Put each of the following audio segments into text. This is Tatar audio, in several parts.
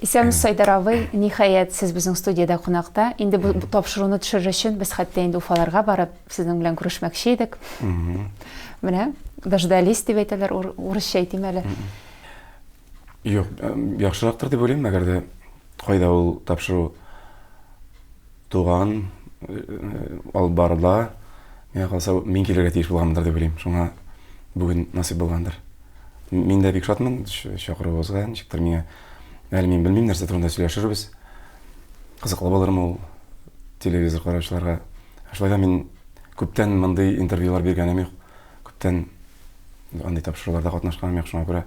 Исәміз Сайдар абый, ниһаят сіз біздің студияда қонақта. Енді бұл тапшыруны төшірер үшін біз хәтта енді Уфаларға барып, сіздің белән күрешмәкче идек. Менә, дождались дип әйтәләр, урысча әйтим әле. Юк, яхшырактыр дип уйлыйм, әгәр дә кайда ул тапшыру туган, алып барыла, миңа калса мин килергә тиеш булганмындыр дип уйлыйм. Шуңа бүген насыйп булгандыр. Мин дә бик шатмын, чакыруыгызга, ничектер миңа әле мин белмим нәрсә турында сөйләшербез. Кызыклы булырмы ул телевизор караучыларга. Шулай да мин күптән мондый интервьюлар биргәнем юк. Күптән андый тапшыруларда катнашканым юк, шуңа күрә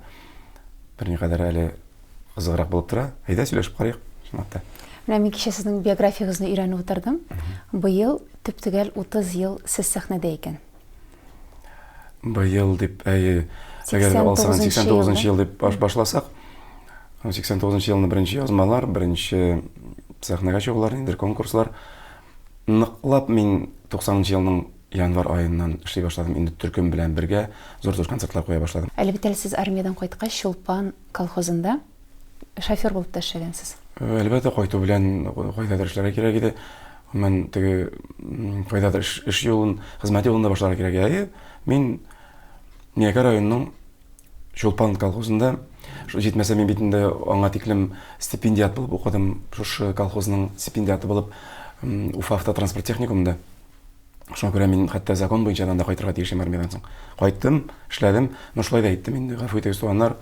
берникадәр әле кызыграк булып тора. Әйдә сөйләшеп карыйк, шунакта. Менә мин кичә сезнең биографиягызны өйрәнеп утырдым. Быел төп-төгәл 30 ел сез сәхнәдә икән. Быел дип, әгәр алсаң 89 ел дип башласак, 89 елны беренче язмалар, беренче сәхнәгә чыгулар, инде конкурслар. Ныклап мин 90 елның январь айыннан эшли башладым. Инде төркем белән бергә зур-зур концертлар куя башладым. Әлбәттә, сез армиядан кайткач, Чулпан колхозында шофер булып та эшләгәнсез. Әлбәттә, кайту белән кайдадыр эшләргә кирәк иде. Мен теге кайдадыр эш юлын, хезмәт юлында башларга кирәк. Мин Нягар районының Чулпан колхозында, җитмәсә мин бит инде аңа тиклем стипендиат булып укыдым. Шушы колхозның стипендиаты булып Уфа автотранспорт техникумында. Шуңа күрә мин хәтта закон буенча анда кайтырга тиешем армиядан соң. Кайттым, эшләдем, но шулай да әйттем инде, гафу итегез туганнар,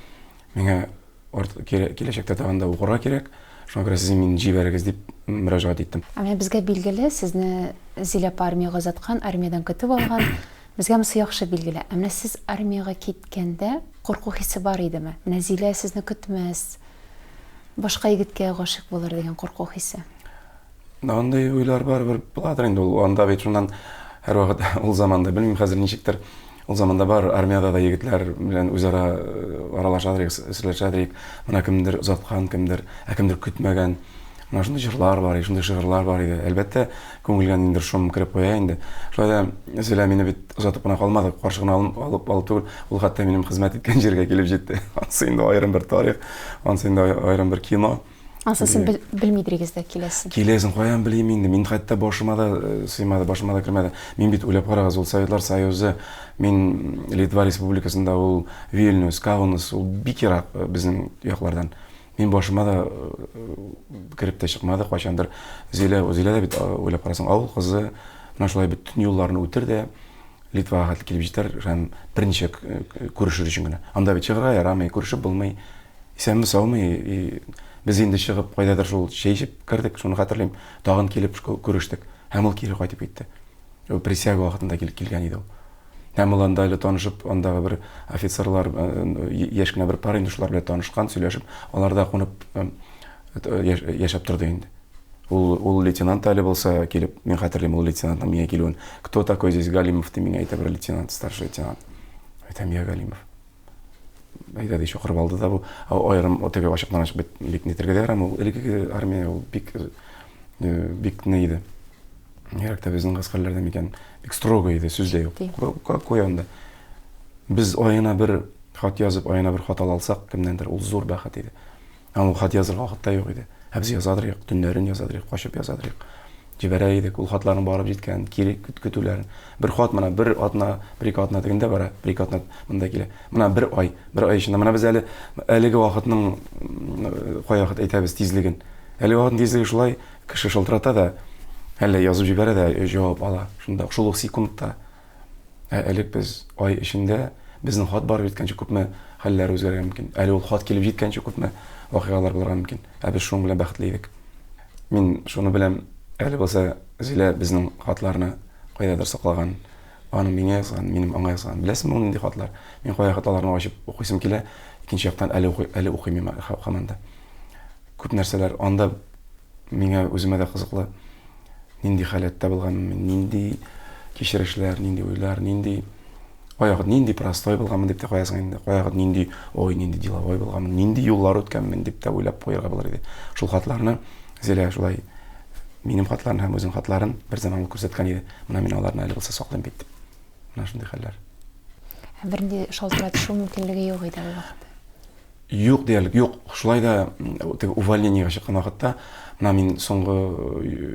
миңа киләчәктә тагында укырга кирәк. Шуңа күрә сез мине җибәрегез дип мөрәҗәгать иттем. Менә безгә билгеле, сезне Зиләп армиягә озаткан, армиядан көтеп алган. Безгә мосы яхшы билгеле. Менә сез армияга киткәндә курку хисе бар идеме? Менә Зилә сезне көтмәс, башка егеткә гашык булыр дигән курку хисе. Андай уйлар бар, бер буладыр инде ул. Анда бит шуннан һәрвакыт ул заманда, белмим хәзер ничектер, ул заманда бар, армиядә да егетләр белән үзара аралашадыр, сөйләшәдер. Менә кемдер озаткан, кемдер көтмәгән. Менә шундый җырлар бар, шундый шигырьләр бар иде. Әлбәттә, күңелгә ниндер шум кирип куя инде. Шулай да Зилә мине бит озатып кына калмады, каршыгына алып түгел. Ул хәтта минем хезмәт иткән җиргә килеп җитте. Ансы инде аерым бер тарих, ансы инде аерым бер кино. Ансы сез белмидегез дә киләсен. Киләсен каян белим инде. Мин хәтта башыма да сыймады, башыма да кермәде. Мин бит уйлап карагыз, ул Советлар Союзы, мин Литва Республикасында, ул Вильнюс, Каунас, ул бик ерак безнең яклардан. Мин башыма да кирип тә чыкмады, кайчандыр Зилә дә бит уйлап карасаң, авыл кызы, менә шулай бөтен юлларны үтер дә Литвага килеп җитәр, һәм берничә күрешер өчен генә. Анда бит чыгырга ярамый, күрешеп булмый. Исәнме саумый, без инде чыгып кайдадыр шул чәйшеп кирдек, шуны хәтерлим. Тагын килеп күрештек. Һәм ул кире кайтып китте. Ул присяга вакытында килгән иде ул. Һәм ул анда әле танышып, андагы бер офицерлар, яшь кенә бер пар инде шулар белән танышкан, сөйләшеп, алар да кунып яшәп торды инде. Ул лейтенант әле булса килеп, мин хәтерлим ул лейтенантның миңа килүен. Кто такой здесь Галимов? Дип миңа әйтә бер лейтенант, старший лейтенант. Әйтәм, я Галимов. Әйдә ди, чакырып алды да бу. Аерым отеге ачыктан ачык бит нитергә дә ярамый. Ул элеге армия, ул бик не иде. Ярак та безнең гаскәрләрдә микән бик строго иде, сүздә юк. Куянда. Без аена бер хат язып, аена бер хат алсак, кемнәндер ул зур бәхет иде. Һәм ул хат язырга вакыт юк иде. Без язадырык, төннәрен язадырык, качып язадырык. Җибәрә идек, ул хатларны барып җиткән, кире көтүләрен. Бер хат менә бер атна, бер ике атна дигәндә бара, бер ике атна монда килә. Менә бер ай эчендә менә без әлеге вакытның кая вакыт әйтәбез тизлеген. Әлеге вакытның тизлеге шулай кеше шылтырата да, әле язып җибәрә дә җавап ала. Шунда шул ук секундта әлеге без ай эчендә безнең хат барып җиткәнче күпме хәлләр үзгәргән мөмкин. Әле ул хат килеп җиткәнче күпме вакыйгалар булырга мөмкин. Без шуның белән бәхетле идек. Мин шуны беләм. Әле булса Зилә безнең хатларны кайдадыр саклаган, аны миңа язган, минем аңа язган. Беләсезме ул нинди хатлар? Мин кая хатларны ачып укыйсым килә, икенче яктан әле укыйм һаманда. Күп нәрсәләр анда миңа үземә дә кызыклы. Нинди халәттә булганмын, нинди кичерешләр, нинди уйлар, нинди нинди простой булганмын дип тә куясың инде. Нинди нинди деловой булганмын, нинди юллар үткәнмен дип тә уйлап куярга булыр иде. Шул хатларны Зилә шулай минем хатларын һәм үзенең хатларын бер заман күрсәткән иде. Менә мин аларны әле булса саклыйм бит. Менә шундый хәлләр. Бернинди шалтыратышу мөмкинлеге юк иде ул вакытта. Юк диярлек, юк. Шулай да теге увольнениега чыккан вакытта, мына мин соңгы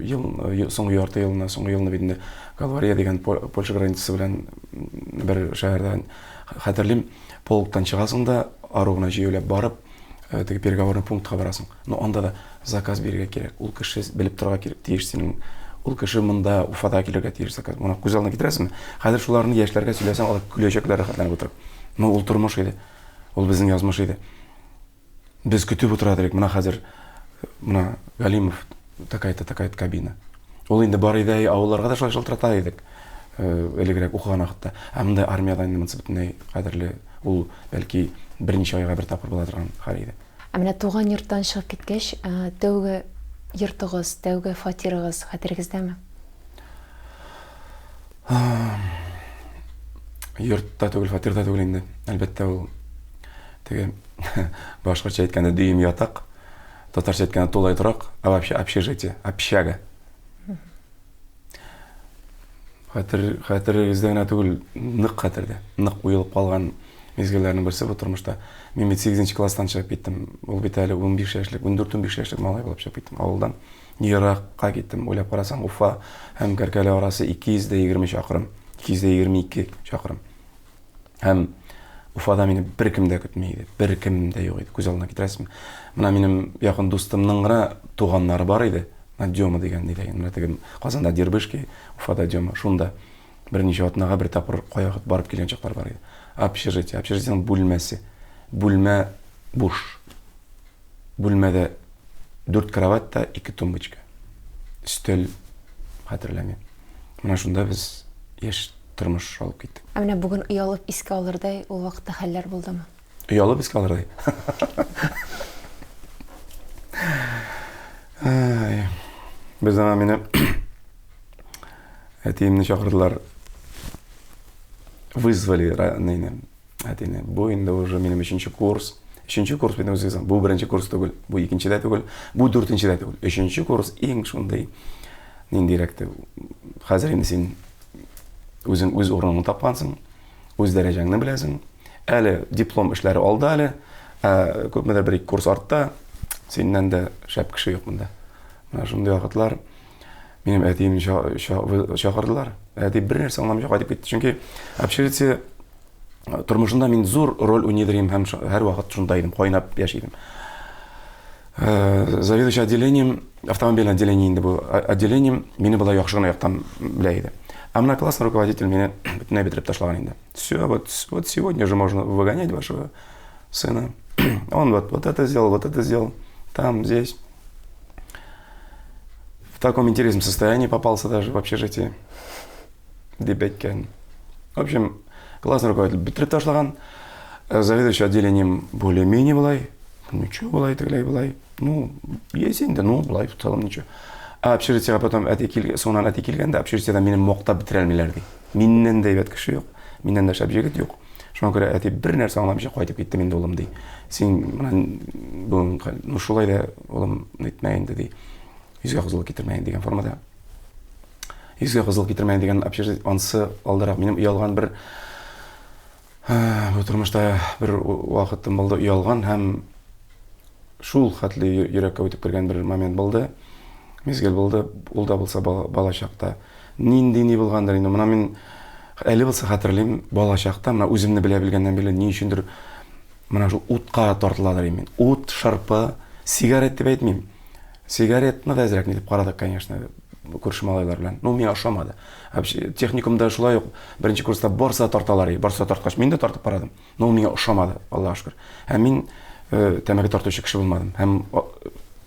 ярты елны, соңгы елны битендә Калвария дигән Польша границасы белән бер шәһәрдән хәтерлим, полктан чыгасың да, арыгына җыелып барып, теге переговорный пунктка барасың. Но анда да заказ бирергә кирәк. Ул кеше белеп торырга кирәк, тиеш синең. Ул кеше монда Уфада килергә тиеш заказ. Моны күз алдына китерәсеңме? Хәзер шуларны яшьләргә сөйләсәң, алар көләчәкләр рәхәтләнеп утырып. Но ул тормыш иде. Ул безнең язмыш иде. Без көтүп утыра идек. Мына хәзер мына Галимов такая-то кабина. Ул инде бар иде, авылларга да шулай шылтырата идек. Элегрәк укыган вакытта. Ә монда армияда инде монсы бөтенләй кадерле. Ул бәлки берничә айга бер тапкыр була торган хәл иде. Ә менә туган йорттан чыгып киткәч, тәүге йортыгыз, тәүге фатирыгыз хәтерегездәме? Йортта түгел, фатирда түгел инде. Әлбәттә ул теге башкача әйткәндә дөем ятак, татарча әйткәндә тулай торак, а вообще общежитие, общага. Хәтерегездә генә түгел, нык хәтердә, нык уелып калган мизгелләрнең берсе бу тормышта. Мин 8нче класстан чыгып киттем. Ул бит әле 15 яшьлек, 14-15 яшьлек малай булып чыгып киттем авылдан. Еракка киттем. Уйлап карасаң, Уфа һәм Кәркәле арасы 220 чакрым, 222 чакрым. Һәм Уфада мине беркем дә көтмәй иде. Беркем дә юк иде. Күз алдына китерәсезме? Менә минем якын дустымның гына туганнары бар иде. Дема дигән иде. Менә теге Казанда Дербышки, Уфада Дема. Шунда берничә атнага бер тапкыр каягыт барып килгән чаклар бар иде. Общежитиенең бүлмәсе. Бүлмә буш. Бүлмәдә 4 кровать та 2 тумбочка. Стөл хәтерләмим. Менә шунда без яшь тормыш алып киттек. Ә менә бүген уялып искә алырдай ул вакытта хәлләр булдымы? Уялып искә алырдай. Без ана мине әтиемне чакырдылар. Вызвали ранене. Әтине. Бу инде уже минем 3нче курс. 3нче курс бит үзегез. Бу 1нче курс түгел, бу 2нчедә түгел, бу 4нчедә түгел. 3нче курс иң шундый ниндирәк тә. Хәзер инде син үзең үз урыныңны тапкансың, үз дәрәҗәңне беләсең. Әле диплом эшләре алда әле, күпмедер бер курс артта, синнән дә шәп кеше юк монда. Менә шундый вакытлар минем әтиемне чакырдылар. Әти бер нәрсә аңламый кайтып китте. Чөнки общежитие тормышында мин зур роль уйнадым һәм һәр вакыт шунда идем, кайнап яшидем. Заведующий отделением, автомобильное отделение инде бу отделением мине була яхшы гына яктан белә иде. А менә классный руководитель мине бөтенләй бетереп ташлаган инде. Всё, вот сегодня же можно выгонять вашего сына. Он вот это сделал, там, здесь. В таком интересном состоянии попался даже в общежитии. Дебеткен. В общем, классный руководитель бетереп ташлаган. Заведующий отделением более-менее булай. Ничего булай, тегләй булай. Ну, есть инде, ну, булай в целом ничего. А общежитиега потом соңнан әти килгәндә, общежитиеда мине мактап бетерә алмыйлар ди. Миннән дә әйбәт кеше юк, миннән дә шәп җегет юк. Шуңа күрә әти бер нәрсә аңламыйча кайтып китте инде улым ди. Син менә бу шулай да улым әйтмә инде ди. Йөзгә кызыл китермәyin дигән формада. Йөзгә кызыл китермәyin дигән общежитие ансы алдарак минем уялган бер бу тормышта бер вакытым булды уялган һәм шул хәтле йөрәккә үтеп кергән бер момент булды. Мизгел булды, ул да булса бала чакта. Нинди булгандыр инде. Менә мин әле булса хәтерлим, бала чакта менә үземне белә белгәннән бирле ни өчендер менә шул утка тартыладыр мин. Ут, шырпы, сигарет дип әйтмим. Сигаретны да әзрәк дип карадык, конечно, күрше малайлар белән. Ну, миңа ошамады. Техникумда шулай ук беренче курста барса тарталар, барса тарткач мин дә тартып карадым. Но миңа ошамады, Аллаһка шөкер. Һәм мин тәмәке тартучы кеше булмадым. Һәм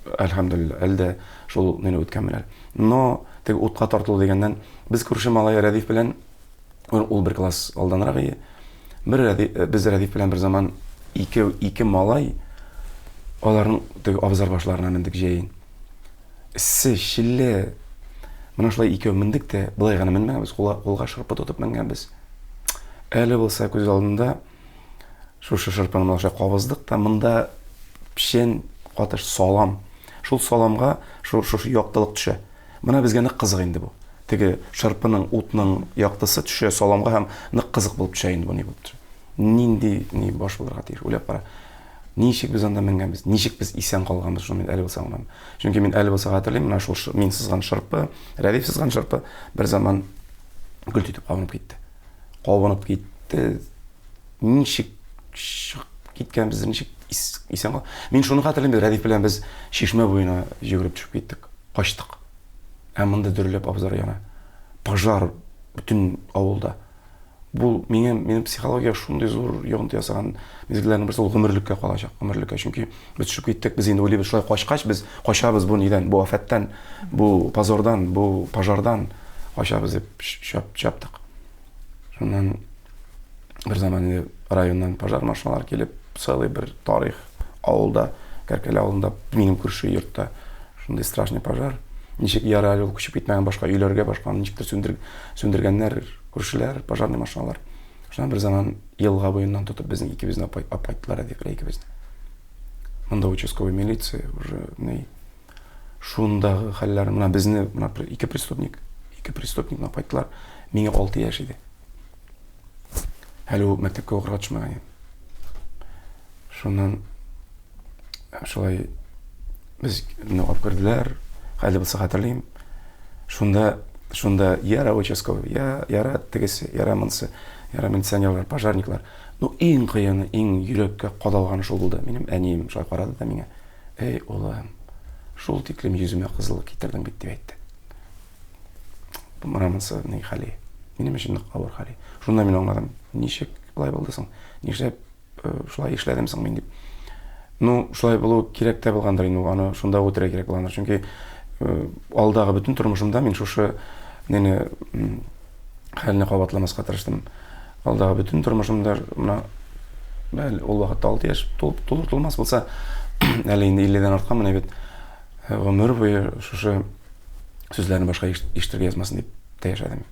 әлхәмдүлилләh, әлдә шул мине үткәнмеләр. Но теге утка тартылу дигәннән без күрше малай Рәдиф белән ул бер класс алданрак иде. Без Рәдиф белән бер заман ике малай аларның теге абзар башларына мендек җәен. Шилле. Менә шулай икәү мендек тә былай гына менмәгәнбез, кулга шырпы тотып менгәнбез. Әле булса күз алдында шушы шырпыны мына кабыздык та монда пишен катыш салам. Шул саламга шушы яктылык төшә. Менә безгә нык кызык инде бу. Теге шырпының, утның яктысы төшә саламга һәм нык кызык булып төшә инде бу ни булып. Нинди баш булырга тиеш уйлап кара. Ничек біз анда менгенбіз, ничек біз исән калганбыз, шуны мен әле булса аңламыйм. Чөнки мен әле булса хәтерлим, менә шул мин сызган шырпы, Рәдиф сызган шырпы бер заман гөлт итеп кабынып китте. Кабынып китте. Ничек киткәнбез, ничек исән кал. Мин шуны хәтерлим, Рәдиф белән без Шишмә буена йөгереп төшеп киттек. Качтык. Ә монда дөрләп абзар яна. Пожар бүтән авылда. Бу минем психология шундый зур йогынты ясаган мизгелләрнең берсе ул гомерлеккә калачак, гомерлеккә. Чөнки без төшеп киттек, без инде уйлыйбыз, шулай качкач без качабыз бу нидән, бу афаттан, бу позордан, бу пожардан качабыз дип чаптык. Шуннан бер заман районнан пожар машиналары килеп, целый бер тарих авылда, Кәркәле авылында, минем күрше йортта шундый страшный пожар. Ничек яралы ул күчеп китмәгән башка өйләргә, башка ничектер сүндергәннәр, күршеләр, пожарный машиналар. Шуннан бер заман елга буеннан тотып безнең икебезне апайттылар, икебезне. Монда участковый милиция уже шундагы хәлләр, менә безне ике преступникны апайттылар. Миңа 6 яшь иде. Әле ул мәктәпкә укырга төшмәгән. Шуннан шулай без апкырдылар. Әле булса хәтерлим. Шунда яра участковый, яра тегесе, яра монсы, яра милиционерлар, пожарниклар. Ну, иң кыены, иң йөрәккә кадалганы шул булды. Минем әнием шулай карады да миңа. Эй, улым, шул тиклем йөземә кызыллык китердең бит дип әйтте. Бу монсы ни хәли? Минем өчен авыр хәли. Шунда мин аңладым. Ничек булай булды соң? Нишләп шулай эшләдем соң мин дип. Ну, шулай булу кирәк тә булгандыр инде, аны шунда үтерә кирәк булгандыр. Чөнки алдагы бүтән тормышымда мин шушы нене хәлне кабатламаска тырыштым. Алдагы бүтән тормышымда менә ул вакытта 6 яшь тулмас булса, әле инде 50-дән арткан менә бит гомер буе шушы сүзләрне башка ишетергә язмасын дип тәяшәдем.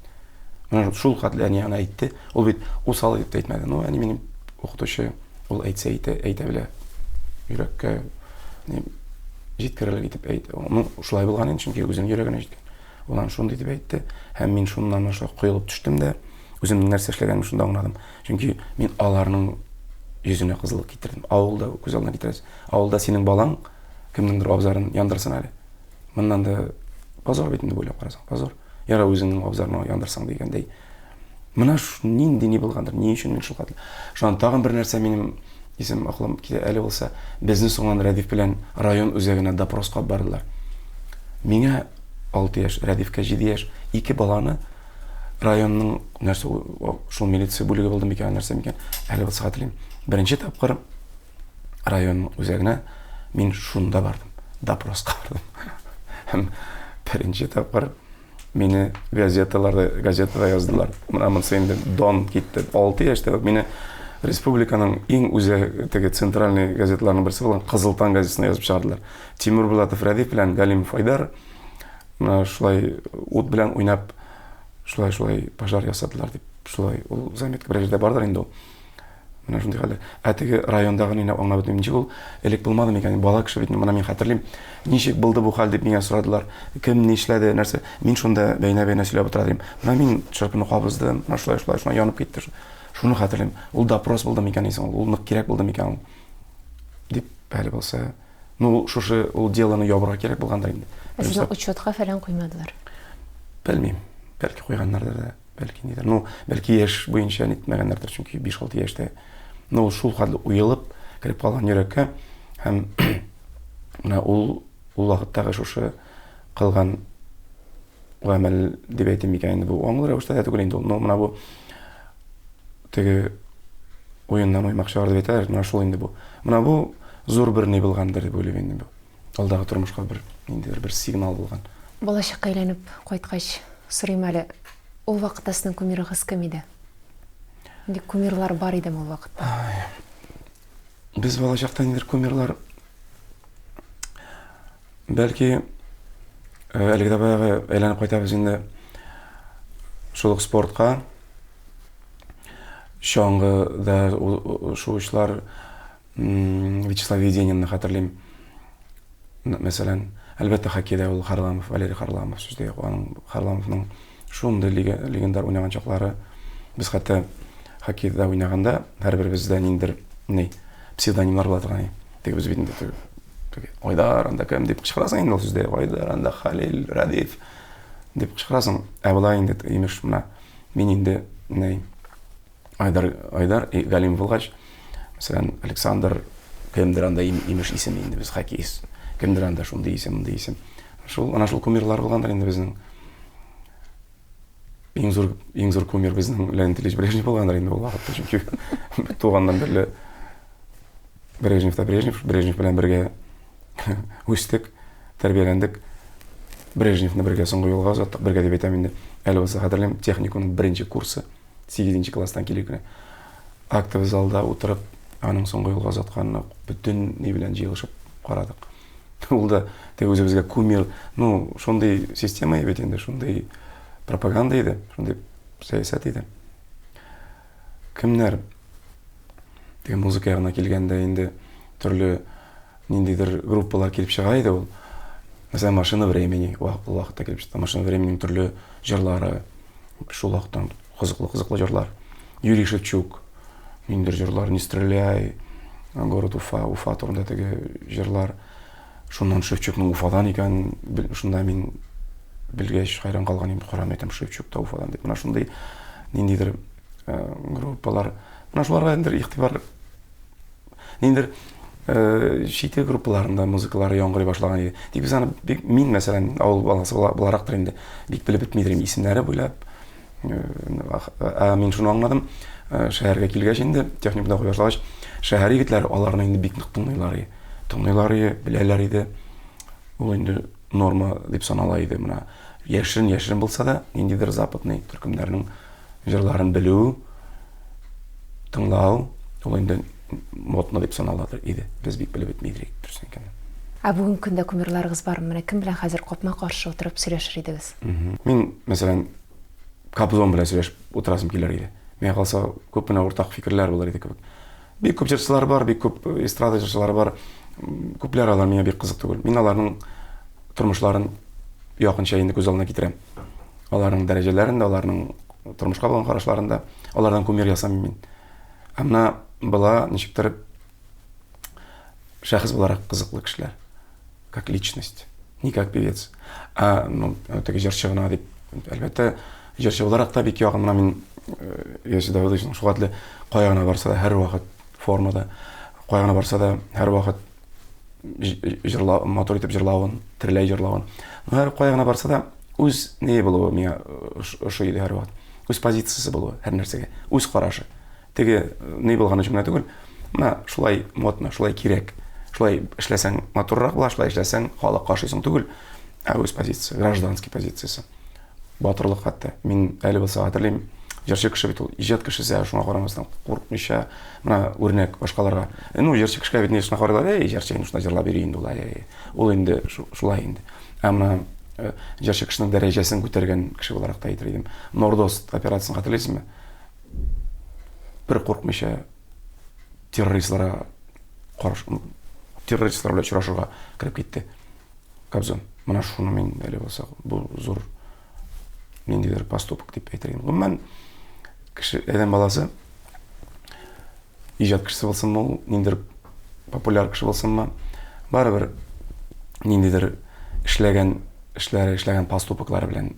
Менә шул хәтле әни аны әйтте. Ул бит усал дип әйтмәде. Ну, әни минем укытучы, ул әйтсә әйтә белә. Йөрәккә җиткерелер итеп әйтте. Ну, шулай булган инде, чөнки үзенең йөрәгенә җиткән. Улан шундый дип әйтте. Һәм мин шуннан шулай куелып төштем дә, үземнең нәрсә эшләгәнне шунда аңладым. Чөнки мин аларның йөзенә кызыллык китердем. Авылда күз алдына китерәс. Авылда синең балаң кемнеңдер абзарын яндырсын әле. Моннан да позор бит инде буйлап карасаң, позор. Яра үзеңнең абзарны яндырсаң дигәндәй. Менә нинди ни булгандыр, ни өчен мин шул хәтле. Шуннан тагын бер нәрсә минем исем аклым китә әле булса, безне соңган Рәдиф белән район үзәгенә допроска бардылар. Миңа 6 яшь, Рәдифкә 7 яшь, 2 баланы районның нәрсә шул милиция бүлеге булды микән, нәрсә микән, әле булса хәтерлим. Беренче тапкыр район үзәгенә мин шунда бардым, допроска бардым. Һәм беренче тапкыр мине газетада яздылар. Менә монсы инде Дон китте. 6 яшьтә мине республиканың иң үзәге центральный газеталарның берсе булган Кызыл таң газетасына язып чыгардылар. Тимур Булатов Рәдиф белән Галимов Айдар шулай ут белән уйнап шулай пожар ясадылар дип. Шулай ул заметка бер җирдә бардыр инде ул. Менә шундый хәлләр. Әтеге райондагы нинә аңлап бетмим җигул. Элек булмады микән? Бала кеше бит, менә мин хәтерлим. Ничек булды бу хәл дип миңа сорадылар. Кем ни эшләде, нәрсә? Мин шунда бәйнә-бәйнә сөйләп утырдым. Менә мин шырпыны кабыздым. Менә шулай янып китте. Шуны хәтерлим. Ул допрос булды микән исән? Ул нык кирәк булды микән? Дип әле булса, ну шушы ул делоны ябырга кирәк булгандыр инде. Сезне учетка фәлән куймадылар. Белмим. Бәлки куйганнардыр да, бәлки нидер. Ну, бәлки яшь буенча нитмәгәннәрдер, чөнки 5-6 яшьтә. Ну, шул хәтле уелып, кирип калган йөрәккә һәм менә ул вакыттагы шушы кылган гамәл дип әйтим микән инде бу аңлы рәвештә дә түгел инде. Ну, менә бу теге уеннан уймакчылар дип әйтәләр, менә шул инде бу. Менә бу зур бер ни булгандыр дип уйлыйм инде бу. Алдагы тормышка бер сигнал булган. Балачакка әйләнеп кайткач, сорыйм әле, ул вакытта сезнең кумирыгыз кем иде? Инде кумирлар бар идеме ул вакытта? Без балачакта инде кумирлар бәлки әлеге дә баягы әйләнеп кайтабыз инде шул спортка. Чаңгыда шуышлар Вячеслав Веденинны хәтерлим. Мәсәлән, әлбәттә хоккейда ул Харламов, Валерий Харламов сүздә аның Харламовның шундый легендар уйнаган чаклары. Без хәтта хоккейда уйнаганда һәрберебездә ниндер псевдонимлар була турган. Теге без битинде Айдар анда кем дип кычкырасың инде ул сүздә. Айдар анда Халил Радиф дип кычкырасың. Ә була инде имеш менә мин инде не Айдар Галим булгач, мәсәлән, Александр кемдер анда имеш исем инде без хоккеист. Кемдер анда шундый исем, мондый исем. Шул кумирлар булгандыр инде безнең. Иң зур кумир безнең Леонид Ильич Брежнев булгандыр инде ул вакытта, чөнки туганнан бирле Брежнев белән бергә үстек, тәрбияләндек. Брежневны бергә соңгы юлга узаттык, бергә дип әйтәм инде. Әле булса хәтерләйм, техникумның 1нче курсы, 8нче класстан килеп кенә. Актовый залда утырып, аның соңгы юлга узатканны бүтән ни белән җыелышып карадык. Ул да үзебезгә кумир, шундый система бит инде, шундый пропаганда иде, шундый сәясәт иде. Кемнәр теге музыка ягына килгәндә инде төрле ниндидер группалар килеп чыга иде ул. Мәсәлән, Машина времени вакытта килеп чыкты. Машина временең төрле җырлары, шул вакыттан кызыклы җырлар. Юрий Шевчук, ниндидер җырлар, Не стреляй, город Уфа турында теге җырлар. Шуннан Шевчукның Уфадан икән, шунда мин белгәч хайран калган идем. Карам әйтәм, Шевчук та Уфадан дип. Менә шундый ниндидер группалар, менә шуларга инде игътибар, ниндидер шите группаларында музыкалары яңгырый башлаган иде. Тик без аны мин мәсәлән авыл баласы буларактыр инде бик белеп бетмидер исемнәре буйлап. Мин шуны аңладым. Шәһәргә килгәч инде техникумда укый башлагач, шәһәр егетләре аларны инде бик нык тыңлыйлар, беләләр иде. Ул инде норма дип санала иде. Менә яшерен булса да, ниндидер западный төркемнәрнең җырларын белү, тыңлау, ул инде модно дип саналады иде. Без бик белеп бетмидер дөресен икән. Бүгенге көндә кумирларыгыз бармы? Менә кем белән хәзер капма-каршы утырып сөйләшер идегез? Мин, мәсәлән, Кобзон белән сөйләшеп утырасым килер иде. Миңа калса, күп кенә уртак фикерләр булыр иде кебек. Бик күп җырчылар бар, бик күп эстрада җырчылары бар. Күпләр алар миңа бик кызык түгел. Мин аларның тормышларын якынча инде күз алдына китерәм. Аларның дәрәҗәләрен дә, аларның тормышка булган карашларын да, алардан кумир ясамыйм мин. Әмма була ничектер шәхес буларак кызыклы кешеләр, как личность, не как певец. Теге җырчы гына дип, әлбәттә, җырчы буларак та бик ягым. Менә мин Ясин Давыдовичның шугатлы кая гына барса да һәр вакыт формада, кая гына барса да һәр вакыт җырлау, мотор итеп җырлавын, тирләй җырлавын. Һәр кая гына барса да үз ни булуы миңа ошый иде һәр вакыт. Үз позициясе булуы һәр нәрсәгә, үз карашы. Теге ни булган өчен генә түгел. Менә шулай модно, шулай кирәк. Шулай эшләсәң моторрак була, шулай эшләсәң халык кашыйсың түгел. Үз позициясе, гражданский позициясе. Батырлык хәтта. Мин әле булса хәтерлим, җырчы кеше бит ул, иҗат кешесе, шуңа карамастан курыкмыйча, менә үрнәк башкаларга. Җырчы кешегә бит ни шуңа карыйлар, җырчы инде шуңа җырлап йөри инде ул. Ул инде шулай инде. Әмма җырчы кешенең дәрәҗәсен күтәргән кеше буларак та әйтер идем. Нордост операциясын хәтерләйсезме? Бер курыкмыйча террористлар белән очрашырга кирип китте. Кобзон. Менә шуны мин әле булса, бу зур ниндидер поступок дип әйтер идем. Гомумән кеше, адәм баласы иҗат кешесе булсынмы, ул ниндидер популяр кеше булсынмы, барыбер ниндидер эшләгән поступоклары белән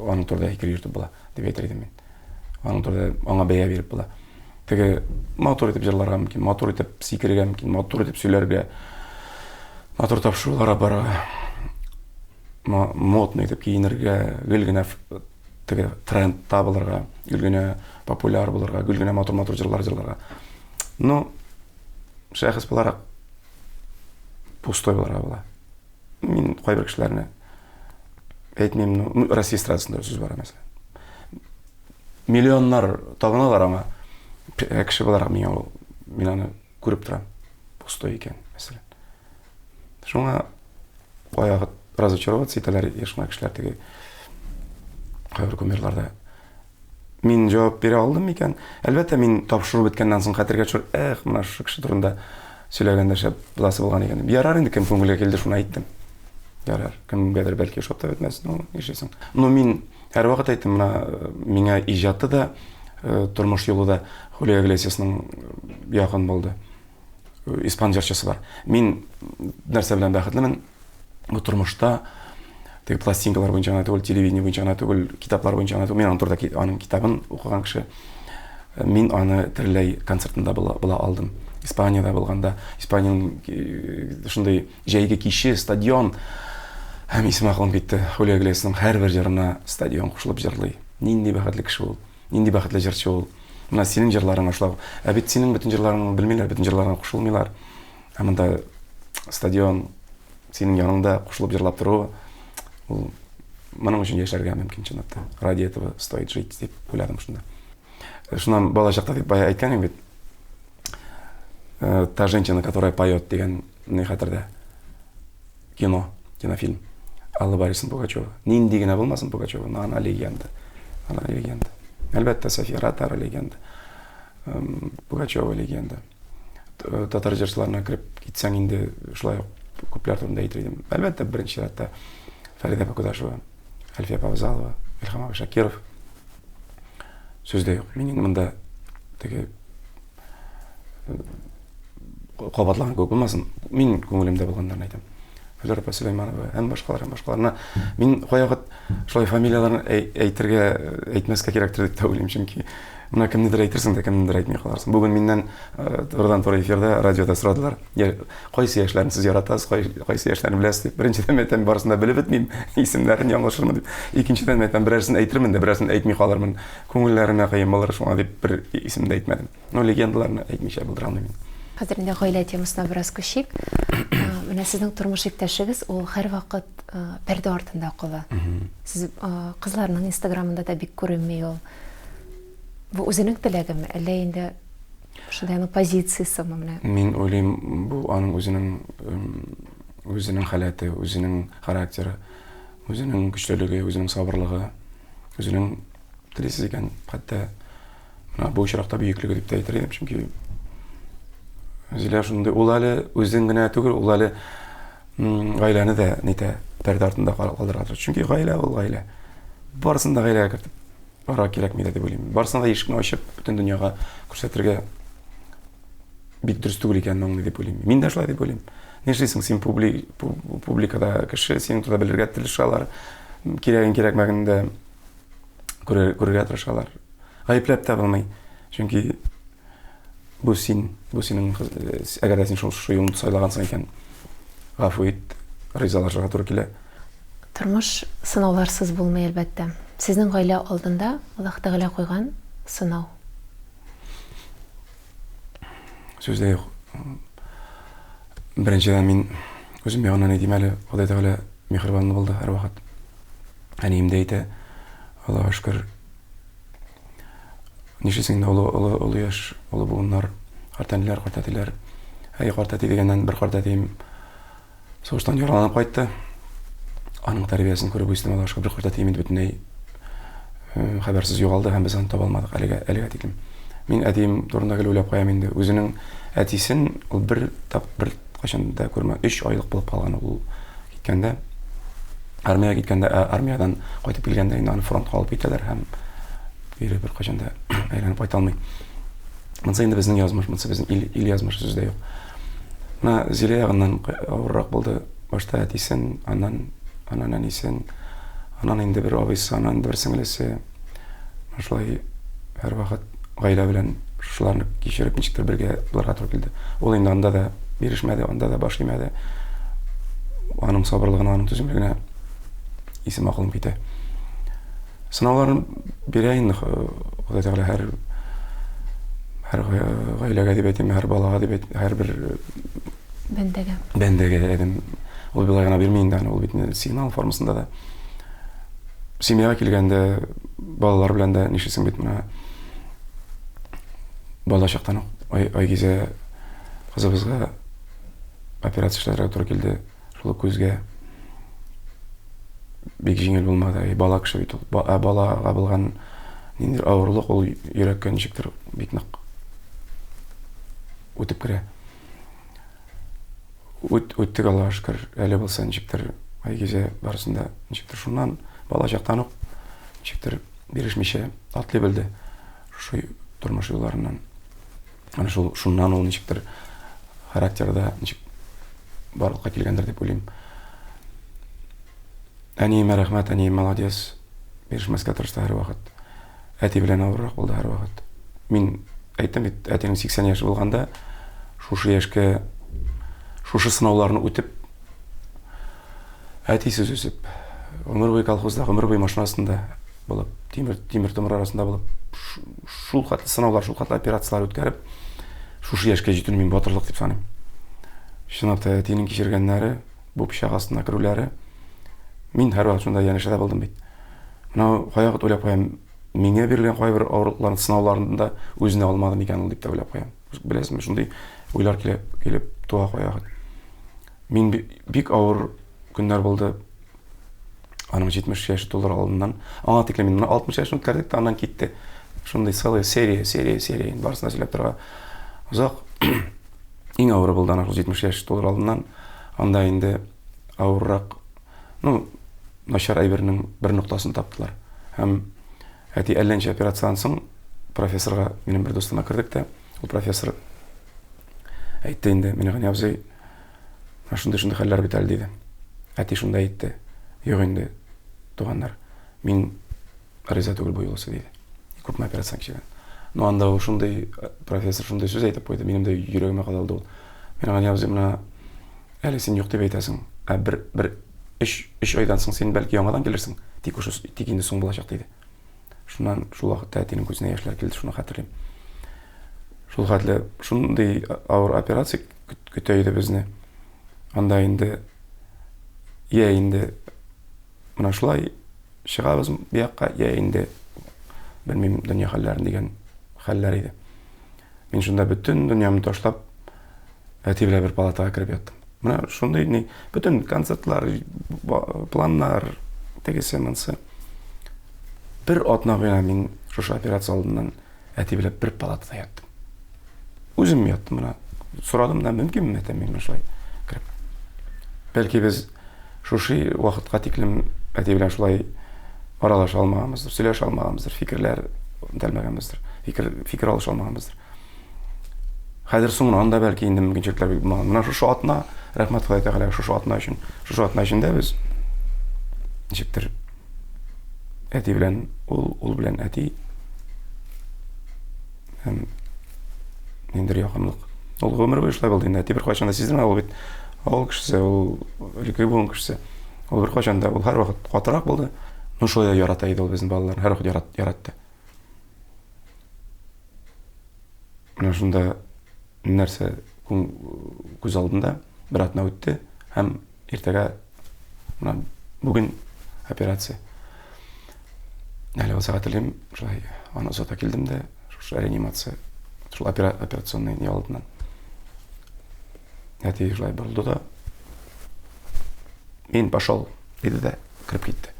аның турында фикер йөртеп була дип әйтер идем мин. Аның турында аңа бәя биреп була. Теге мотор итеп җырларга мөмкин, мотор итеп сикерергә мөмкин, мотор итеп сөйләргә, мотор тапшыруларга барырга, модно итеп киенергә, гел генә теге тренд табылырга, гел генә популяр булырга, гел генә мотор җырлар җырларга. Шәхес буларак пустой булырга була. Мин кайбер кешеләрне әйтмим, Россия эстрадасында сүз бара мәсәлән. Миллионнар табыналар аңа. Кеше буларак мин аны күреп торам. Пустой икән мәсәлән. Шуңа баягы разочароваться итәләр яшьмә кешеләр теге кайбер кумирларда. Мин җавап бирә алдым микән? Әлбәттә, мин тапшыру беткәннән соң хәтергә төшер, менә шу кеше турында сөйләгәндә шәп буласы булган икән. Ярар инде, кем күңелгә килде, шуны әйттем. Ярар, кемгәдер бәлки шоп та бетмәс, ишесең. Мин һәр вакыт әйттем, миңа иҗаты да, тормыш юлы да Хулия Иглесиасның якын булды. испан жарчысы бар. Мин нәрсә белән бәхетлемен? Бу тормышта теге пластинкалар буенча гына түгел, телевидение буенча гына түгел, китаплар буенча гына түгел. Мин аның турында аның китабын укыган кеше. Мин аны тереләй концертында була алдым. Испанияда булганда, Испаниянең шундый җәйге киче стадион һәм исем акылым китте. Хулио Иглесиасның һәрбер җырына стадион кушылып җырлый. Нинди бәхетле кеше ул. Нинди бәхетле җырчы ул. Менә синең җырларың ашлау. Бит синең бөтен җырларыңны белмиләр, бөтен җырларыңа кушылмыйлар. Ә монда стадион синең яныңда кушылып җырлап тору, ул моның өчен яшәргә мөмкин чынлыкта. Ради этого стоит жить дип уйладым шунда. Шуннан бала чакта дип бая әйткәнем бит. Та женщина, которая поет дигән ни хәтердә. Кинофильм. Алла Борисовна Пугачева. Нинди генә булмасын Пугачева, но она легенда. Она легенда. Әлбәттә, София Ротару легенда. Пугачева легенда. Татар җырчыларына кирип китсәң инде шулай күпләр турында әйтер идем. Әлбәттә, беренче чиратта Фәрида Бакудашева, Әлфия Павзалова, Илһам Абишакиров. Сүздә юк. Мин инде монда теге кабатланган күп булмасын. Мин күңелемдә булганнарны әйтәм. Фәрида Сөләйманова һәм башкаларына. Мин каягыт шулай фамилияләрне әйтмәскә кирәктер дип уйлыйм, чөнки моны кемнедер әйтерсең дә кемнедер әйтмәй каларсың. Бүген миннән турыдан-туры эфирда радиода сорадылар. Кайсы яшьләрне сез яратасыз, кайсы яшьләрне беләсез дип. Беренчедән әйтәм, барысын да белеп бетмим, исемнәрен яңлышырмын дип. Икенчедән әйтәм, берәрсен әйтермен дә, берәрсен әйтмей калырмын. Күңелләренә кыен булыр шуңа дип бер исемне әйтмәдем. Но легендаларны әйтмичә булдыра алмыйм. Хәзер инде гаилә темасына бераз күчик. Менә сезнең тормыш иптәшегез ул һәрвакыт пәрдә артында кала. Сез кызларның Инстаграмында да бик күренмәй ул. Бу үзенең теләгеме, әллә инде шундый позициясеме менә? Мин уйлыйм, бу аның үзенең халаты, үзенең характеры, үзенең көчлелеге, үзенең сабырлыгы, үзенең телисез икән, хәтта менә бу очракта бөеклеге дип әйтер идем, чөнки Зилә шундый ул әле үзен генә түгел, ул әле гаиләне дә нитә пәрдә артында калдыра торды. Чөнки гаилә ул гаилә. Барысын да гаиләгә кертеп бара кирәкми дип уйлыйм. Барысын да ишекне ачып бөтен дөньяга күрсәтергә бик дөрес түгел икәнен дип уйлыйм. Мин дә шулай дип уйлыйм. Нишлисең, син публикада кеше, син турында белергә тырышалар, кирәген кирәкмәгәндә күрергә тырышалар. Гаепләп тә булмый. Чөнки бу синең, әгәр син шул юлны сайлагансың икән, гафу ит, ризалашырга туры килә. Тормыш сынауларсыз булмый әлбәттә. Сезнең гаилә алдында Аллаһ Тәгалә куйган сынау. Сүздә юк. Беренчедән мин үзем ягыннан әйтим әле, Ходай Тәгалә мехрибанлы булды һәрвакыт. Әнием дә әйтә, Аллаһка шөкер. Нишлисең дә олы яшь, олы буыннар, картәниләр, картәтиләр. Картәти дигәннән бер картәтим сугыштан яраланып кайтты. Аның тәрбиясен күреп үстем, Аллаһка шөкер, бер картәтим бөтенләй хәбәрсез югалды һәм без аны таба алмадык әлегә тиклем. Мин әтием турында гел уйлап куям инде. Үзенең әтисен ул бер кайчан да күрмә, 3 айлык булып калган ул киткәндә. Армиягә киткәндә, армиядан кайтып килгәндә инде аны фронтка алып китәләр һәм бер кайчан да әйләнеп кайта алмый. Монсы инде безнең язмыш, монсы безнең ил язмышы сүздә юк. Менә Зилә ягыннан авыррак булды. Башта әтисен, аннан әнисен, аннан инде бер абыйсы, аннан бер сеңлесе. Шулай һәрвакыт гаилә белән шуларны кичереп ничектер бергә булырга туры килде. Ул инде анда да бирешмәде, анда да баш имәде. Аның сабырлыгына, аның түземлегенә исем акылым китә. Сынауларны бирә инде Ходай Тәгалә һәр гаиләгә дип әйтим, һәр балага дип әйтим, һәр бер бәндәгә әдәм. Ул билай гына бирми инде, ул бит сигнал формасында да. Семьяга килгәндә балалар белән дә нишлисең бит менә бала чактан Айгизә кызыбызга операция эшләргә туры килде. Шул күзгә бик җиңел булмады. Бала кеше бит ул. Балага булган ниндидер авырлык ул йөрәккә ничектер бик нык үтеп керә. Үттек Аллаһка шөкер, әле булса ничектер Айгизә барысында ничектер шуннан бала чактан ук ничектер бирешмичә атлый белде. Шул тормыш юлларыннан. Аны шуннан ул ничектер характерда ничек барлыкка килгәндер дип уйлыйм. Әниемә рәхмәт, әнием молодец. Бирешмәскә тырышты һәр вакыт. Әти белән авыррак булды һәр вакыт. Мин әйттем бит, әтинең 80 яшы булганда, шушы яшькә, шушы сынауларны үтеп, әтисез үсеп, гомер буе колхозда, гомер буе машинасында булып, тимер томыр арасында булып, шул хәтле сынаулар, шул хәтле операциялар үткәреп, шушы яшькә җитүне мин батырлык дип саныйм. Чынлап та әтинең кичергәннәре, бу пычак астына керүләре, мин һәр вакыт шунда янәшәдә булдым бит. Менә кайгы уйлап куям, миңа бирелгән кайбер авырлыкларны сынауларында үзенә алмадым икән ул дип тә уйлап куям. Беләсезме, шундый уйлар килеп туа куя. Мин бик авыр көннәр булды. Аның 70 яшы тулыр алдыннан, аңа тиклем мин 60 яшын үткәрдек, аннан китте. Шундый целая серия барысына сөйләп торга. Узак иң авыры булды аны 70 яшы тулыр алдыннан, анда инде авыррак, начар әйбернең бер ноктасын таптылар. Һәм әти әлләнчә операцияннан соң профессорга, минем бер дустыма кердек тә, ул профессор әйтте инде, мине гына абзый, шундый хәлләр бит әле диде. Әти шунда әйтте. Юк инде, туганнар, мин риза түгел бу юлысы диде. Күпме операция кичергән. Анда ул шундый профессор шундый сүз әйтеп куйды, минем дә йөрәгемә кадалды ул. Мин гына абзый, менә әле син юк дип әйтәсең, бер 3 айдан соң син бәлки яңадан килерсең, тик инде соң булачак диде. Шуннан шул вакытта әтинең күзенә яшьләр килде, шуны хәтерлим. Шул хәтле шундый авыр операция көтә иде безне. Анда инде инде менә шулай чыгабыз бу якка, инде белмим, дөнья хәлләрен дигән хәлләр иде. Мин шунда бөтен дөньямны ташлап, әти белән бер палатага кереп яттым. Менә шундый бөтен концертлар, планнар, тегесе монсы. Бер атна гына мин шушы операция алдыннан әти белән бер палатада яттым. Үзем яттым, менә сорадым да, мөмкинме мин шулай кереп. Бәлки без шушы вакытка тиклем әти белән шулай аралаша алмаганбыздыр, сөйләшә алмаганбыздыр, фикерләр үтәлмәгәнбездер, фикер алыша алмаганбыздыр. Хәзер соңыннан анда бәлки инде мөмкинчелекләр бик булмаган. Менә шушы атна, рәхмәт Ходай Тәгаләгә шушы атна өчен без ничектер әти белән, ул белән әти һәм ниндидер якынлык. Ул гомер буе шулай булды инде. Әти бер кайчан да сиздермә, ул бит авыл кешесе, ул өлкәй булган кешесе. Ул бер кайчан да, ул һәр вакыт катырак булды. Шулай ярата иде ул безнең балалар, һәр вакыт яратты. Менә шунда нәрсә күз алдында бер атна үтте һәм иртәгә менә бүген операция. Әле ул сәгатьлем шулай аны озата килдем дә, шушы реанимация, шул операционный алдыннан. Әти шулай борылды да, мин пошел диде дә кирип китте.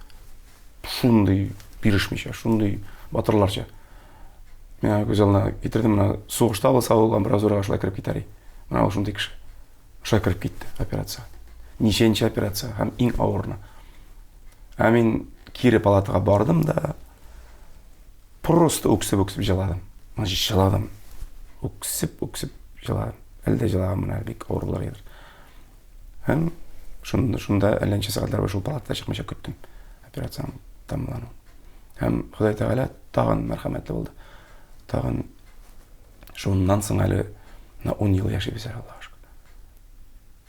Шундый бирешмичә, шундый батырларча. Мен күз алдына китердем, менә сугышта булса ул амбразурага шулай кирип китәр. Менә ул шундый кеше. Шулай кирип китте операция. Ничәнче операция һәм иң авырына. Мин кире палатага бардым да, просто үксеп җыладым. Мен җыладым. Үксеп җыладым. Әлдә җылаган менә бик авырлар иде. Һәм шунда әлләнчә сәгатьләр буе шул палатада чыкмыйча көттем. Операциям тамамлану. Һәм Ходай Тәгалә тагын мәрхәмәтле булды. Тагын шуннан соң әле 10 ел яшибез, Аллаһка шөкер.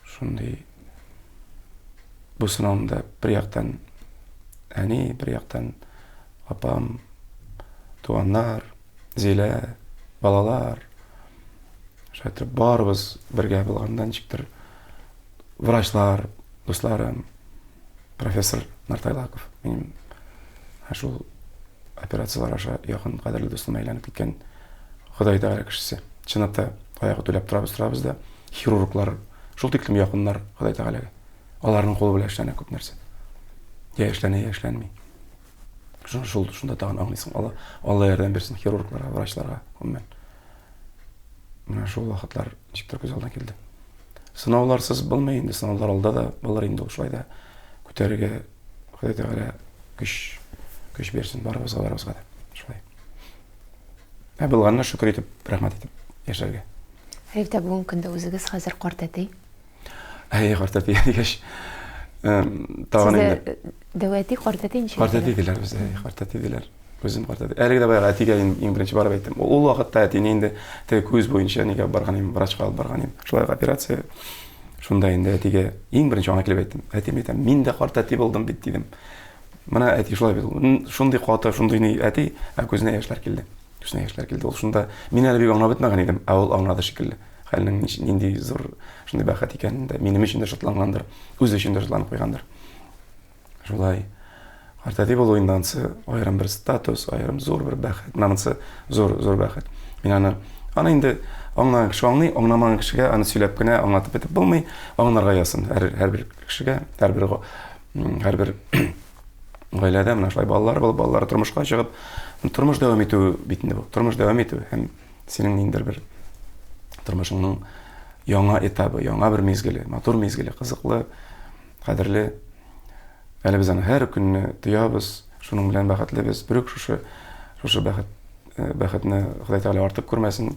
Шундый бу сынауында бер яктан әни, бер яктан апам, туганнар, Зилә, балалар. Шайтыр барыбыз бергә булгандан ничектер врачлар, дусларым, профессор Нартайлаков, минем шул операциялар аша якын кадерле дустыма әйләнеп киткән Ходай Тәгалә кешесе. Чынлап та аяк түләп торабыз да, хирурглар шул тиклем якыннар Ходай Тәгаләгә. Аларның кулы белән эшләнә күп нәрсә. Яшьләнми. Шунда тагын аңлыйсың, Алла ярдәм берсен хирургларга, врачларга, гомумән. Менә шул вакытлар ничектер күз алдына килде. Сынауларсыз булмый инде, сынаулар алда да булыр инде, шулай да күтәрергә Ходай Тәгалә көч берсен барыбызга да. Шулай. Булганына шөкер итеп, рәхмәт итеп яшәргә. Ревдә бүгенге көндә үзегез хәзер карт әти. Карт әти дигәч, тагын инде Сездә дәвәти карт әти ничек? карт әти диләр бездә, карт әти диләр. Үзем карт әти. Әлеге дә баягы әтигә иң беренче барып әйттем. Ул вакытта әтине инде теге күз буенча нигә барган идем, врачка алып барган идем. Шулай операция. Шунда инде әтигә иң беренче аңа килеп әйттем. Әтим әйтә, мин дә карт әти булдым бит дидем. Менә әти шулай бит. Шундый каты, шундый ни әти, күзенә яшьләр килде. Күзенә яшьләр килде. Ул шунда мин әле бик аңлап бетмәгән идем, ә ул аңлады шикелле. Хәлнең нинди зур шундый бәхет икәнен дә минем өчен дә шатлангандыр, үзе өчен дә шатланып куйгандыр. Шулай карт әти булу инде аерым бер статус, аерым зур бер бәхет. Менә зур бәхет. Мин аны инде аңлаган кеше аңлый, аңламаган кешегә аны сөйләп кенә аңлатып бетеп булмый, аңларга ясын. Һәрбер кешегә, һәрбер гаиләдә менә шулай балалар булып, балалар тормышка чыгып, тормыш дәвам итү битендә бу. Тормыш дәвам итү һәм синең ниндидер бер тормышыңның яңа этабы, яңа бер мизгеле, матур мизгеле, кызыклы, кадерле. Әле без аны һәр көнне тоябыз, шуның белән бәхетлебез. Бирүк шушы бәхетне Ходай Тәгалә артып күрмәсен,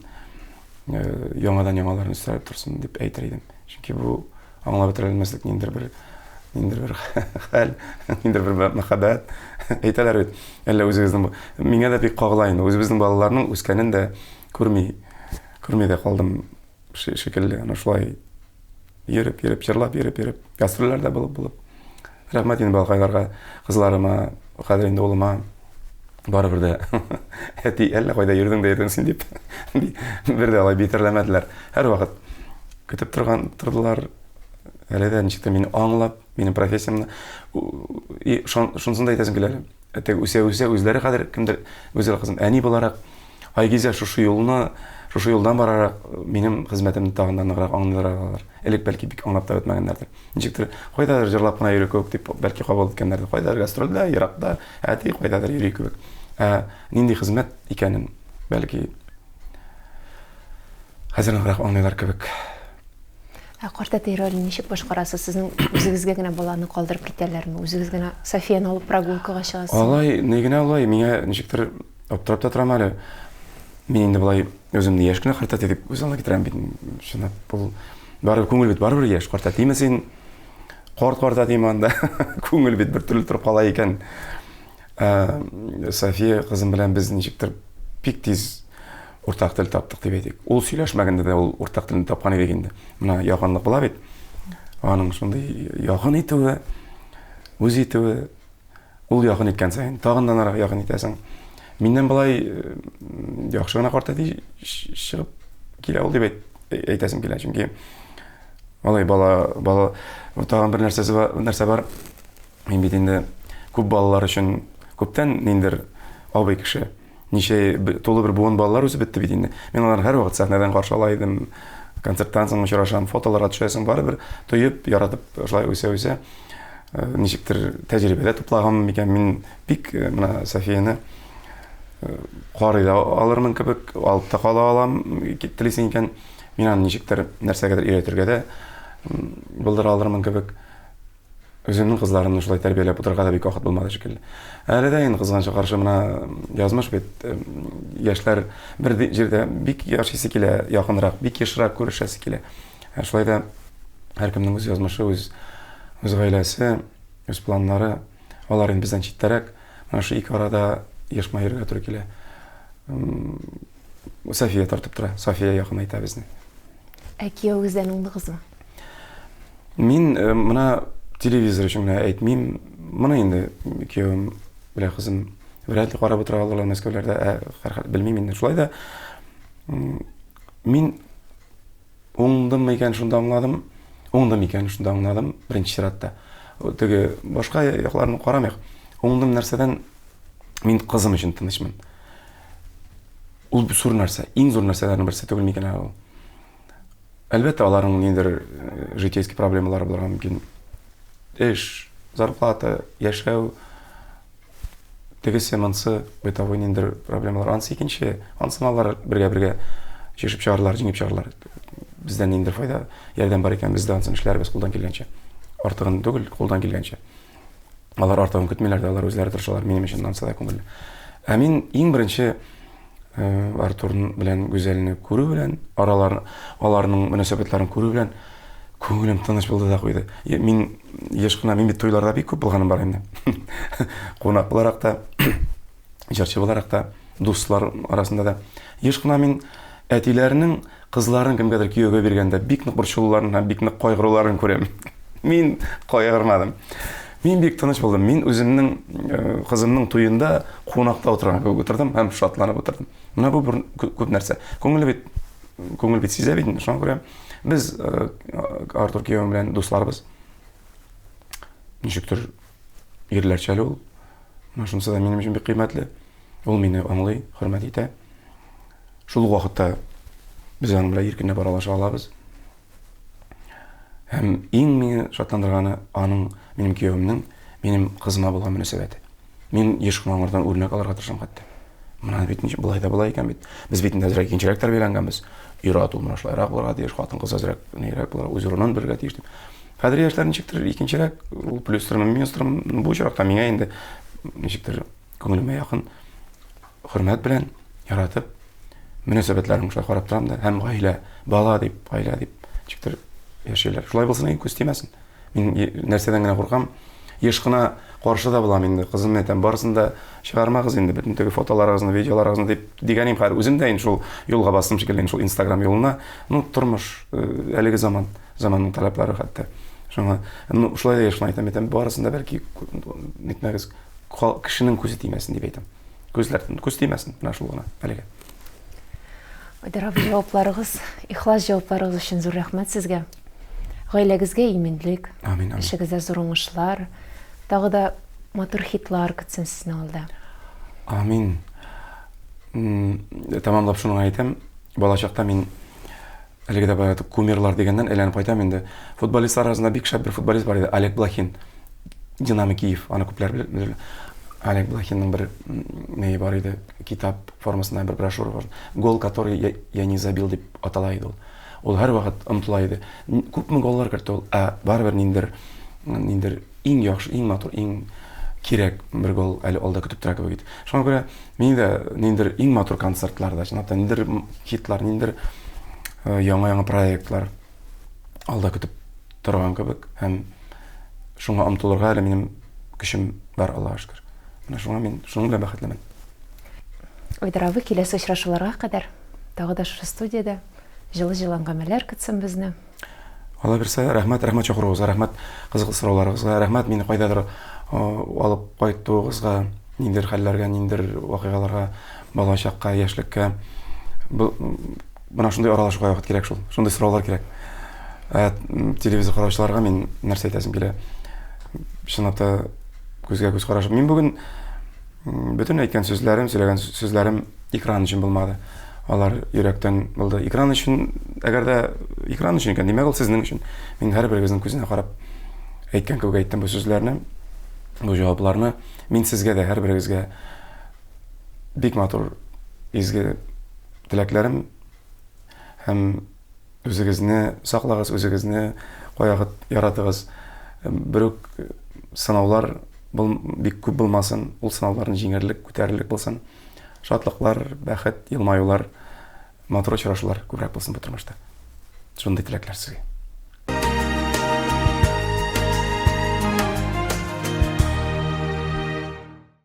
яңадан яңаларын үстереп торсын дип әйтер идем. Чөнки бу аңлап бетерелмәслек ниндидер бер хәл, ниндидер бер мәхәббәт әйтәләр бит. Әллә үзегезнең миңа да бик кагыла инде. Үзебезнең балаларның үскәнен дә күрми дә калдым шикелле. Аны шулай йөреп, җырлап, гастрольләрдә булып. Рәхмәт инде балкайларга, кызларыма, хәзер инде улыма барыбер дә әти әллә кайда йөрдең син дип бер дә алай битерләмәделәр. Һәр вакыт көтеп тордылар. Әле дә ничек тә мине аңлап, минем профессиямны шунсын да әйтәсем килә. Әтәк үсә үзләре хәзер кемдер гүзәл кызым әни буларак Айгизә шушы юлдан барарак минем хезмәтемне тагын да ныграк аңлыйлар. Элек бәлки бик аңлап та бетмәгәннәрдер. Ничектер кайдадыр җырлап кына йөри күк дип бәлки кабул иткәннәрдер. Кайдадыр гастрольдә, еракта, әти кайдадыр йөри күк. Нинди хезмәт икәнен бәлки хәзер ныграк аңлыйлар кебек. Карт әти ролен ничек башкарасыз? Сезнең үзегезгә генә баланы калдырып китәләрме? Үзегез генә Софияны алып прогулкага чыгасыз? Алай, нигенә алай, миңа ничектер аптырап та торам әле. Мин инде булай өземне яшь кенә карт әти дип үз алдына китерәм бит. Шунда бу барыбер күңел бит, барыбер яшь карт әтиме син? Карт әтиме анда күңел бит бер төрле торып кала икән. София кызым белән без ничектер бик тиз уртак тел таптык дип әйтик. Ул сөйләшмәгәндә дә ул уртак телне тапкан идек инде. Менә якынлык була бит. Аның шундый якын итүе, үз итүе, ул якын иткән саен тагын да нарак якын итәсең. Миннән болай яхшы гына карт әти чыгып килә ул дип әйтәсем килә. Чөнки алай бала тагын бер нәрсә бар. Мин бит инде күп балалар өчен күптән ниндер абый кеше. Ничә тулы бер буын балалар үзе бетте бит инде. Мин аларны һәр вакыт сәхнәдән каршылай идем. Концерттан соң очрашам, фотоларга төшәсең, барыбер тоеп, яратып, шулай үсә. Ничектер тәҗрибәдә туплаган микән мин бик менә Софияны карый да алырмын кебек, алып та кала алам, телисең икән, мин аны ничектер нәрсәгәдер өйрәтергә дә булдыра алырмын кебек. Үземнең кызларымны шулай тәрбияләп утырырга да бик вакыт булмады шикелле. Әле дә инде кызганчы каршы менә язмыш бит, яшьләр бер җирдә бик яшисе килә, якынрак, бик ешрак күрешәсе килә. Шулай да һәркемнең үз язмышы, үз гаиләсе, үз планнары, алар инде бездән читтәрәк. Менә шу ике арада яшьмә йөрергә туры килә. София тартып тора, София якын әйтә безне. Кияүгездән уңдыгызмы? Мин менә телевизор өчен генә әйтмим. Моны инде кияүм белән кызым вряд ли карап утыра алалар Мәскәүләрдә, белмим инде. Шулай да мин уңдым икән шунда аңладым. Уңдым икән шунда аңладым беренче чиратта. Теге башка якларны карамыйк. Уңдым нәрсәдән мин кызым өчен тынычмын. Ул зур нәрсә, иң зур нәрсәләрнең берсе түгел микән ул. Әлбәттә, аларның ниндидер житейский проблемалары булырга мөмкин. Эш, зарплата, яшәү, тегесе монсы, бытовой ниндидер проблемалар. Ансы икенче, ансын алар бергә чишеп чыгарлар, җиңеп чыгарлар. Бездән ниндидер файда, ярдәм бар икән, бездә ансын эшләрбез кулдан килгәнчә. Артыгын түгел, кулдан килгәнчә. Алар артыгын көтмиләр дә, алар үзләре тырышалар, минем өчен ансы да күңелле. Мин иң беренче Артурның белән Гүзәлне күрү белән, аларның мөнәсәбәтләрен күрү белән күңелем тыныч булды да куйды. Мин еш кына, мин бит туйларда бик күп булганым бар инде. Кунак буларак та, җырчы буларак та, дуслар арасында да. Еш кына мин әтиләрнең кызларын кемгәдер кияүгә биргәндә бик нык борчылуларын һәм бик нык кайгыруларын күрәм. Мин кайгырмадым. Мин бик тыныч булдым. Мин үземнең кызымның туенда кунакта утырган кебек утырдым һәм шатланып утырдым. Менә бу бер күп нәрсә. Күңел бит сизә бит, шуңа күрә без Артур кияү белән дусларбыз. Ничектер ерләрчәле ул. Менә шунысы да минем өчен бик кыйммәтле. Ул мине аңлый, хөрмәт итә. Шул вакытта без аның белән иркенләп аралаша алабыз. Һәм иң мине шатландырганы аның, минем кияүемнең, минем кызыма булган мөнәсәбәте. Мин еш кына аңардан үрнәк алырга тырышам хәтта. Менә бит ничек булай да булай икән бит. Без бит инде әзрәк икенчерәк тәрбияләнгәнбез. Ир-ат ул менә шулайрак булырга тиеш, хатын-кыз әзрәк нирәк булырга, үз урынын белергә тиеш дип. Хәзер яшьләр ничектер икенчерәк, ул плюстырмы, минустырмы, бу чиракта миңа инде ничектер күңелемә якын, хөрмәт белән яратып, мөнәсәбәтләрен шулай карап торам да, һәм гаилә, бала дип, ничектер яшәйләр. Шулай булсын, күз тимәсен. Мин нәрсәдән генә куркам, еш кына каршы да булам инде, кызым әйтәм, барысын да чыгармагыз инде, бөтен теге фотоларыгызны, видеоларыгызны дип дигәнем хәзер үзем дә инде шул юлга бастым шикелле, шул Instagram юлына. Ну, тормыш, әлеге заманның таләпләре хәтта. Шуңа, ну, шулай да еш әйтәм, барысын да бәлки нитмәгез, кешенең күзе тимәсен дип әйтәм. Күз тимәсен, менә шул гына, әлеге. Айдар абый, җавапларыгыз, ихлас җавапларыгыз өчен зур рәхмәт сезгә. Гаиләгезгә иминлек, Амин. эшегездә зур уңышлар, тагы да матур хитлар көтсен сезнең алда. Амин. Тамамлап шуны әйтәм, балачакта мин әлеге дә баягы кумирлар дигәннән әйләнеп кайтам инде. Футболистлар арасында бик шәп бер футболист бар иде, Олег Блохин. Динамо Киев, аны күпләр белер. Олег Блохинның бер нәй бар иде, китап формасында бер брошюра бар. Гол, который я не забил дип атала иде ул. Ул һәр вакыт омтыла иде. Күпме голлар кертте ул, барыбер ниндер иң яхшы, иң матур, иң кирәк бер гол әле алда көтеп тора кебек иде. Шуңа күрә мин дә ниндер иң матур концертларда, чынлап ниндер хитлар, ниндер яңа проектлар алда көтеп торган кебек һәм шуңа омтылырга әле минем көчем бар, Аллаһка шөкер. Менә шуңа мин шуның белән бәхетлемен. Айдар абый, киләсе очрашуларга кадәр тагы да шу студияда җылы әңгәмәләр көтсен безне. Алла бирсә, рәхмәт чакыруыгызга, рәхмәт кызыклы сорауларыгызга, рәхмәт мине кайдадыр алып кайттыгызга, ниндер хәлләргә, ниндер вакыйгаларга, балачакка, яшьлеккә. Менә шундый аралашуга вакыт кирәк шул. Шундый сораулар кирәк. Телевизор караучыларга мин нәрсә әйтәсем килә. Чынлап та күзгә күз карашып. Мин бүген бөтен әйткән сүзләрем, сөйләгән сүзләрем экран өчен булмады. Алар йөрәктән булды. Экран өчен, әгәр дә экран өчен икән, димәк ул сезнең өчен. Мин һәрберегезнең күзенә карап әйткән кебек әйттем бу сүзләрне, бу җавапларны. Мин сезгә дә һәрберегезгә бик матур изге теләкләрем һәм үзегезне саклагыз, үзегезне каягыт яратыгыз. Бер үк сынаулар бик күп булмасын, ул сынауларны җиңәрлек, күтәрерлек булсын. Шатлыклар, бәхет, елмаюлар, матур очрашулар күбрәк булсын бу тормышта. Шундый теләкләр сезгә.